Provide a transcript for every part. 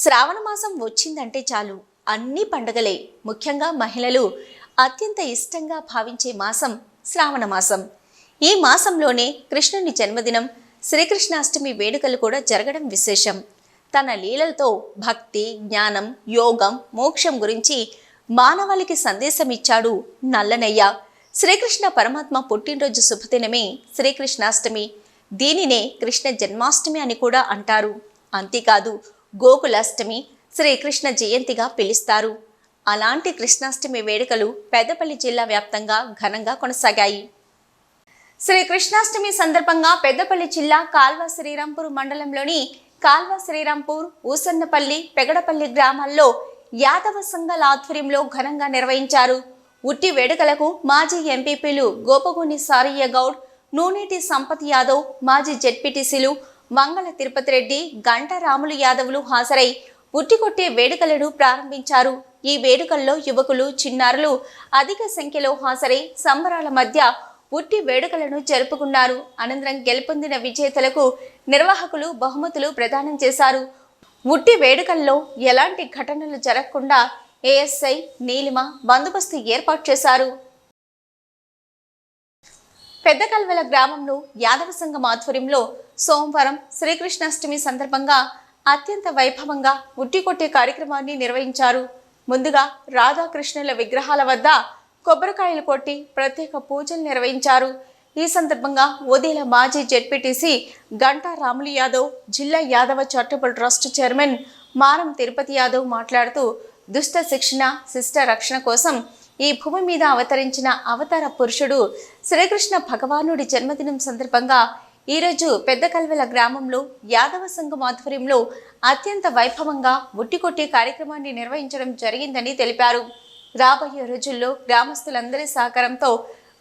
శ్రావణ మాసం వచ్చిందంటే చాలు అన్ని పండుగలే. ముఖ్యంగా మహిళలు అత్యంత ఇష్టంగా భావించే మాసం శ్రావణ మాసం. ఈ మాసంలోనే కృష్ణుని జన్మదినం శ్రీకృష్ణాష్టమి వేడుకలు కూడా జరగడం విశేషం. తన లీలలతో భక్తి, జ్ఞానం, యోగం, మోక్షం గురించి మానవాళికి సందేశం ఇచ్చాడు నల్లనయ్య. శ్రీకృష్ణ పరమాత్మ పుట్టినరోజు శుభదినమే శ్రీకృష్ణాష్టమి. దీనినే కృష్ణ జన్మాష్టమి అని కూడా అంటారు. అంతేకాదు, గోకులాష్టమి, శ్రీకృష్ణ జయంతిగా పిలుస్తారు. అలాంటి కృష్ణాష్టమి వేడుకలు పెద్దపల్లి జిల్లా వ్యాప్తంగా ఘనంగా కొనసాగాయి. శ్రీకృష్ణాష్టమి సందర్భంగా పెద్దపల్లి జిల్లా కాల్వ శ్రీరాంపూర్ మండలంలోని కాల్వ శ్రీరాంపూర్, ఊసన్నపల్లి, పెగడపల్లి గ్రామాల్లో యాదవ సంఘాల ఆధ్వర్యంలో ఘనంగా నిర్వహించారు. ఉట్టి వేడుకలకు మాజీ ఎంపీపీలు గోపగూని సారయ్య గౌడ్, నూనేటి సంపత్ యాదవ్, మాజీ జెడ్పీటీసీలు మంగళ తిరుపతి రెడ్డి, గంట రాములు యాదవ్లు హాజరై ఉట్టికొట్టే వేడుకలను ప్రారంభించారు. ఈ వేడుకల్లో యువకులు, చిన్నారులు అధిక సంఖ్యలో హాజరై సంబరాల మధ్య ఉట్టి వేడుకలను జరుపుకున్నారు. అనంతరం గెలుపొందిన విజేతలకు నిర్వాహకులు బహుమతులు ప్రదానం చేశారు. ఉట్టి వేడుకల్లో ఎలాంటి ఘటనలు జరగకుండా ఏఎస్ఐ నీలిమ బందోబస్తు ఏర్పాటు చేశారు. పెద్ద కల్వల గ్రామంలో యాదవ సంఘం ఆధ్వర్యంలో సోమవారం శ్రీకృష్ణాష్టమి సందర్భంగా అత్యంత వైభవంగా ఉట్టికొట్టే కార్యక్రమాన్ని నిర్వహించారు. ముందుగా రాధాకృష్ణుల విగ్రహాల వద్ద కొబ్బరికాయలు కొట్టి ప్రత్యేక పూజలు నిర్వహించారు. ఈ సందర్భంగా ఓదేల మాజీ జెడ్పీటీసీ గంటా రాములు యాదవ్, జిల్లా యాదవ చారిటబుల్ ట్రస్ట్ చైర్మన్ మారం తిరుపతి యాదవ్ మాట్లాడుతూ, దుష్ట శిక్షణ, శిష్ట రక్షణ కోసం ఈ భూమి మీద అవతరించిన అవతార పురుషుడు శ్రీకృష్ణ భగవానుడి జన్మదినం సందర్భంగా ఈరోజు పెద్ద కల్వెల గ్రామంలో యాదవ సంఘం ఆధ్వర్యంలో అత్యంత వైభవంగా ఉట్టికొట్టే కార్యక్రమాన్ని నిర్వహించడం జరిగిందని తెలిపారు. రాబోయే రోజుల్లో గ్రామస్తులందరి సహకారంతో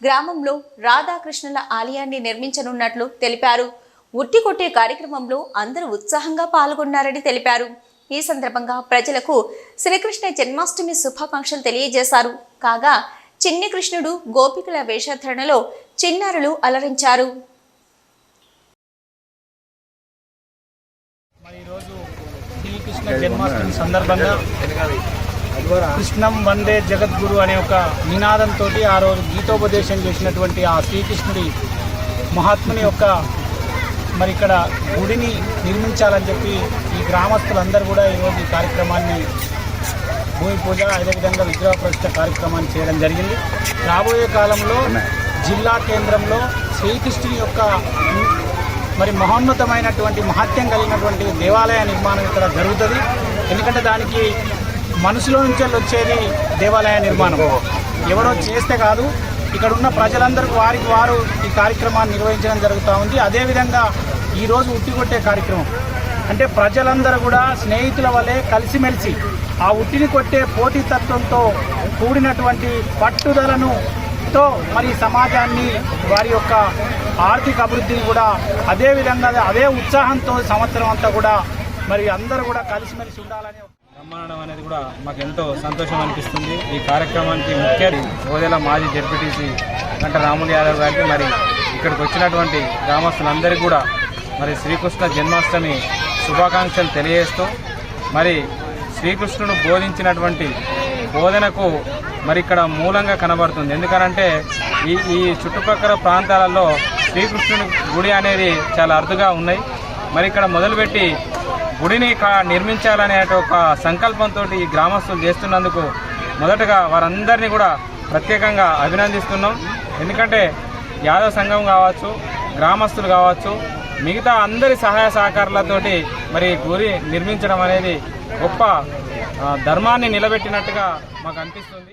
గ్రామంలో రాధాకృష్ణుల ఆలయాన్ని నిర్మించనున్నట్లు తెలిపారు. ఉట్టికొట్టే కార్యక్రమంలో అందరూ ఉత్సాహంగా పాల్గొన్నారని తెలిపారు. ఈ సందర్భంగా ప్రజలకు శ్రీకృష్ణ జన్మాష్టమి శుభాకాంక్షలు తెలియజేశారు. కాగా చిన్ని కృష్ణుడు గోపికల వేషధారణలో చిన్నారులు అలరించారు. ఈరోజు శ్రీకృష్ణ జన్మాష్టమి సందర్భంగా కృష్ణం వందే జగద్గురు అనే ఒక నినాదంతో ఆ రోజు గీతోపదేశం చేసినటువంటి ఆ శ్రీకృష్ణుడి మహాత్ముని యొక్క మరి ఇక్కడ గుడిని నిర్మించాలని చెప్పి ఈ గ్రామస్తులందరూ కూడా ఈరోజు ఈ కార్యక్రమాన్ని భూమి పూజ, అదేవిధంగా విగ్రహ ప్రతిష్ఠ కార్యక్రమాన్ని చేయడం జరిగింది. రాబోయే కాలంలో జిల్లా కేంద్రంలో శ్రీకృష్ణుని యొక్క మరి మహోన్నతమైనటువంటి మహత్యం కలిగినటువంటి దేవాలయ నిర్మాణం ఇక్కడ జరుగుతుంది. ఎందుకంటే దానికి మనసులో నుంచి వచ్చేది దేవాలయ నిర్మాణం. ఎవరో చేస్తే కాదు, ఇక్కడ ఉన్న ప్రజలందరికీ వారికి వారు ఈ కార్యక్రమాన్ని నిర్వహించడం జరుగుతూ ఉంది. అదేవిధంగా ఈరోజు ఉట్టికొట్టే కార్యక్రమం అంటే ప్రజలందరూ కూడా స్నేహితుల వలె కలిసిమెలిసి ఆ ఉట్టిని కొట్టే పోటీతత్వంతో కూడినటువంటి పట్టుదలను మరి సమాజాన్ని, వారి యొక్క ఆర్థిక అభివృద్ధిని కూడా అదే ఉత్సాహంతో సంవత్సరం అంతా కూడా మరి అందరూ కూడా కలిసిమెలిసి ఉండాలని రమ్మనడం అనేది కూడా మాకు ఎంతో సంతోషం అనిపిస్తుంది. ఈ కార్యక్రమానికి ముఖ్య ఓదేల మాజీ జెడ్పీటీసీ గంట రాములు యాదవ్ గారికి, మరి ఇక్కడికి వచ్చినటువంటి గ్రామస్తులందరికీ కూడా మరి శ్రీకృష్ణ జన్మాష్టమి శుభాకాంక్షలు తెలియజేస్తూ, మరి శ్రీకృష్ణుడు బోధించినటువంటి బోధనకు మరి ఇక్కడ మూలంగా కనబడుతుంది. ఎందుకనంటే ఈ చుట్టుపక్కల ప్రాంతాలలో శ్రీకృష్ణుని గుడి అనేది చాలా అరుదుగా ఉన్నాయి. మరి ఇక్కడ మొదలుపెట్టి గుడిని నిర్మించాలనే ఒక సంకల్పంతో ఈ గ్రామస్తులు చేస్తున్నందుకు మొదటగా వారందరినీ కూడా ప్రత్యేకంగా అభినందిస్తున్నాం. ఎందుకంటే యాదవ సంఘం కావచ్చు, గ్రామస్తులు కావచ్చు, మిగతా అందరి సహాయ సహకారాలతోటి మరి గుడి నిర్మించడం అనేది గొప్ప ధర్మాన్ని నిలబెట్టినట్టుగా మాకు అనిపిస్తుంది.